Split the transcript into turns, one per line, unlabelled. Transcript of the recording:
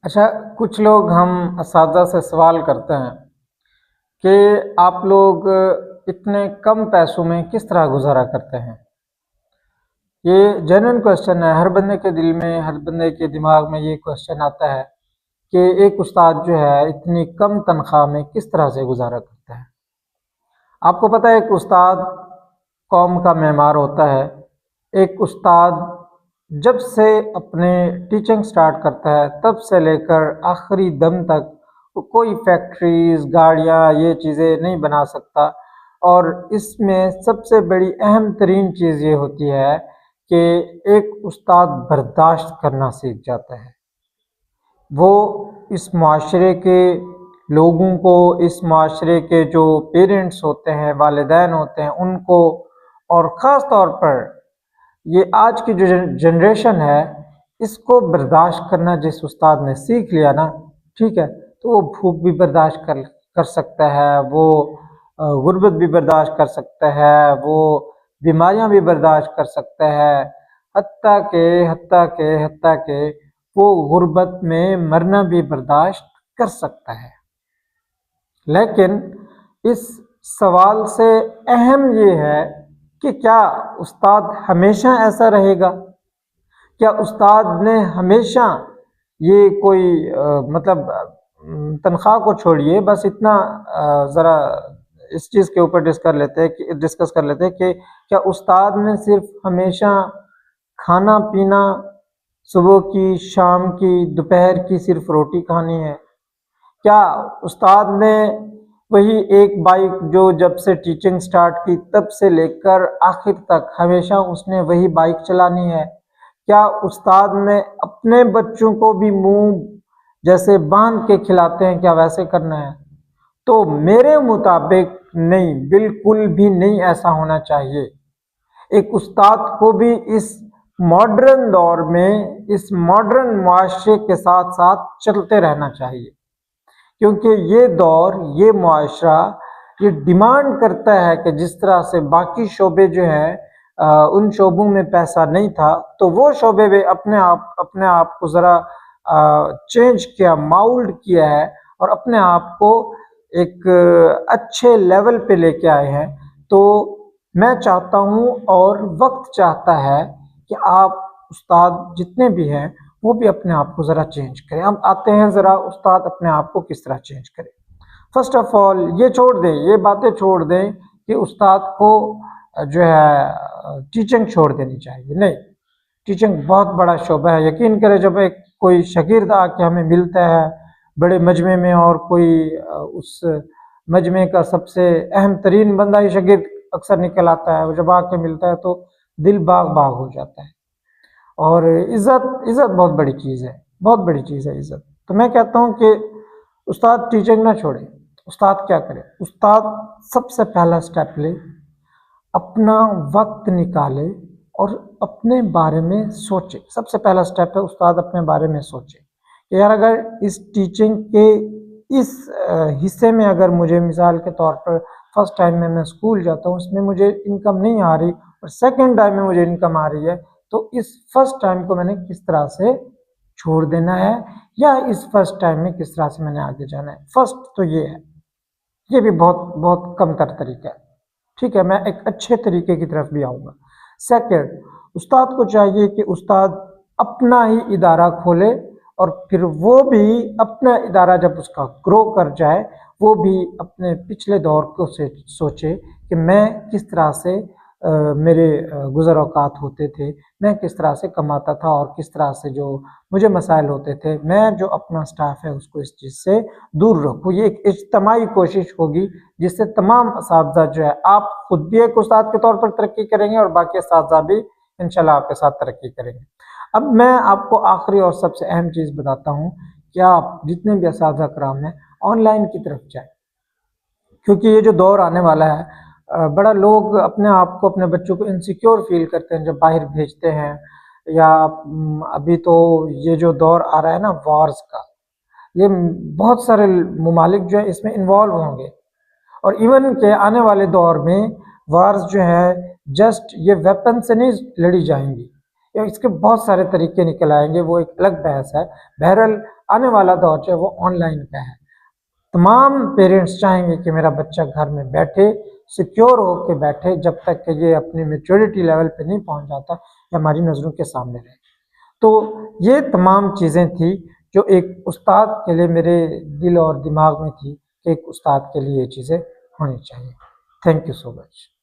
اچھا، کچھ لوگ ہم اساتذہ سے سوال کرتے ہیں کہ آپ لوگ اتنے کم پیسوں میں کس طرح گزارا کرتے ہیں؟ یہ جینوئن کوشچن ہے، ہر بندے کے دل میں، ہر بندے کے دماغ میں یہ کوشچن آتا ہے کہ ایک استاد جو ہے اتنی کم تنخواہ میں کس طرح سے گزارا کرتا ہے۔ آپ کو پتہ ہے ایک استاد قوم کا معمار ہوتا ہے۔ ایک استاد جب سے اپنے ٹیچنگ سٹارٹ کرتا ہے تب سے لے کر آخری دم تک وہ کوئی فیکٹریز، گاڑیاں، یہ چیزیں نہیں بنا سکتا، اور اس میں سب سے بڑی اہم ترین چیز یہ ہوتی ہے کہ ایک استاد برداشت کرنا سیکھ جاتا ہے۔ وہ اس معاشرے کے لوگوں کو، اس معاشرے کے جو پیرنٹس ہوتے ہیں، والدین ہوتے ہیں، ان کو، اور خاص طور پر یہ آج کی جو جنریشن ہے، اس کو برداشت کرنا جس استاد نے سیکھ لیا نا، ٹھیک ہے، تو وہ بھوک بھی برداشت کر سکتا ہے، وہ غربت بھی برداشت کر سکتا ہے، وہ بیماریاں بھی برداشت کر سکتا ہے، حتیٰ کہ وہ غربت میں مرنا بھی برداشت کر سکتا ہے۔ لیکن اس سوال سے اہم یہ ہے کہ کیا استاد ہمیشہ ایسا رہے گا؟ کیا استاد نے ہمیشہ یہ کوئی تنخواہ کو چھوڑیے، بس اتنا ذرا اس چیز کے اوپر ڈسکس کر لیتے کہ کیا استاد نے صرف ہمیشہ کھانا پینا، صبح کی، شام کی، دوپہر کی صرف روٹی کھانی ہے؟ کیا استاد نے وہی ایک بائک جو جب سے ٹیچنگ سٹارٹ کی تب سے لے کر آخر تک ہمیشہ اس نے وہی بائک چلانی ہے؟ کیا استاد نے اپنے بچوں کو بھی منہ جیسے باندھ کے کھلاتے ہیں، کیا ویسے کرنا ہے؟ تو میرے مطابق نہیں، بالکل بھی نہیں ایسا ہونا چاہیے۔ ایک استاد کو بھی اس ماڈرن دور میں، اس ماڈرن معاشرے کے ساتھ ساتھ چلتے رہنا چاہیے، کیونکہ یہ دور، یہ معاشرہ یہ ڈیمانڈ کرتا ہے کہ جس طرح سے باقی شعبے جو ہیں ان شعبوں میں پیسہ نہیں تھا، تو وہ شعبے بھی اپنے آپ کو ذرا چینج کیا، ماؤلڈ کیا ہے، اور اپنے آپ کو ایک اچھے لیول پہ لے کے آئے ہیں۔ تو میں چاہتا ہوں اور وقت چاہتا ہے کہ آپ استاد جتنے بھی ہیں وہ بھی اپنے آپ کو ذرا چینج کریں۔ ہم آتے ہیں ذرا استاد اپنے آپ کو کس طرح چینج کرے۔ فرسٹ آف آل یہ چھوڑ دیں، یہ باتیں چھوڑ دیں کہ استاد کو جو ہے ٹیچنگ چھوڑ دینی چاہیے، نہیں، ٹیچنگ بہت بڑا شعبہ ہے۔ یقین کرے جب ایک کوئی شاگرد آ کے ہمیں ملتا ہے بڑے مجمع میں، اور کوئی اس مجمع کا سب سے اہم ترین بندہ ہی شاگرد اکثر نکل آتا ہے، وہ جب آ کے ملتا ہے تو دل باغ باغ ہو جاتا ہے۔ اور عزت بہت بڑی چیز ہے، بہت بڑی چیز ہے عزت۔ تو میں کہتا ہوں کہ استاد ٹیچنگ نہ چھوڑے۔ استاد کیا کرے؟ استاد سب سے پہلا سٹیپ لے، اپنا وقت نکالے اور اپنے بارے میں سوچے۔ سب سے پہلا سٹیپ ہے استاد اپنے بارے میں سوچے کہ یار اگر اس ٹیچنگ کے اس حصے میں اگر مجھے مثال کے طور پر فرسٹ ٹائم میں اسکول جاتا ہوں، اس میں مجھے انکم نہیں آ رہی، اور سیکنڈ ٹائم میں مجھے انکم آ رہی ہے، تو اس فرسٹ ٹائم کو میں نے کس طرح سے چھوڑ دینا ہے، یا اس فرسٹ ٹائم میں کس طرح سے میں نے آگے جانا ہے۔ فرسٹ تو یہ ہے، یہ بھی بہت بہت کم تر طریقہ ہے، ٹھیک ہے، میں ایک اچھے طریقے کی طرف بھی آؤں گا۔ سیکنڈ، استاد کو چاہیے کہ استاد اپنا ہی ادارہ کھولے، اور پھر وہ بھی اپنا ادارہ جب اس کا گرو کر جائے، وہ بھی اپنے پچھلے دور کو سوچے کہ میں کس طرح سے میرے گزر اوقات ہوتے تھے، میں کس طرح سے کماتا تھا، اور کس طرح سے جو مجھے مسائل ہوتے تھے، میں جو اپنا سٹاف ہے اس کو اس چیز سے دور رکھوں۔ یہ ایک اجتماعی کوشش ہوگی جس سے تمام اساتذہ جو ہے، آپ خود بھی ایک استاد کے طور پر ترقی کریں گے، اور باقی اساتذہ بھی انشاءاللہ آپ کے ساتھ ترقی کریں گے۔ اب میں آپ کو آخری اور سب سے اہم چیز بتاتا ہوں کہ آپ جتنے بھی اساتذہ کرام ہیں آن لائن کی طرف جائیں، کیونکہ یہ جو دور آنے والا ہے، بڑا لوگ اپنے آپ کو، اپنے بچوں کو انسیکیور فیل کرتے ہیں جب باہر بھیجتے ہیں، یا ابھی تو یہ جو دور آ رہا ہے نا وارز کا، یہ بہت سارے ممالک جو ہیں اس میں انوالو ہوں گے، اور ایون کہ آنے والے دور میں وارز جو ہے جسٹ یہ ویپن سے نہیں لڑی جائیں گی، یا اس کے بہت سارے طریقے نکل آئیں گے، وہ ایک الگ بحث ہے۔ بہرحال آنے والا دور جو ہے وہ آن لائن کا ہے۔ تمام پیرنٹس چاہیں گے کہ میرا بچہ گھر میں بیٹھے، سیکیور ہو کے بیٹھے، جب تک کہ یہ اپنی میچورٹی لیول پہ نہیں پہنچ جاتا یا ہماری نظروں کے سامنے رہے۔ تو یہ تمام چیزیں تھی جو ایک استاد کے لیے میرے دل اور دماغ میں تھی کہ ایک استاد کے لیے یہ چیزیں ہونی چاہیے۔ Thank you so much.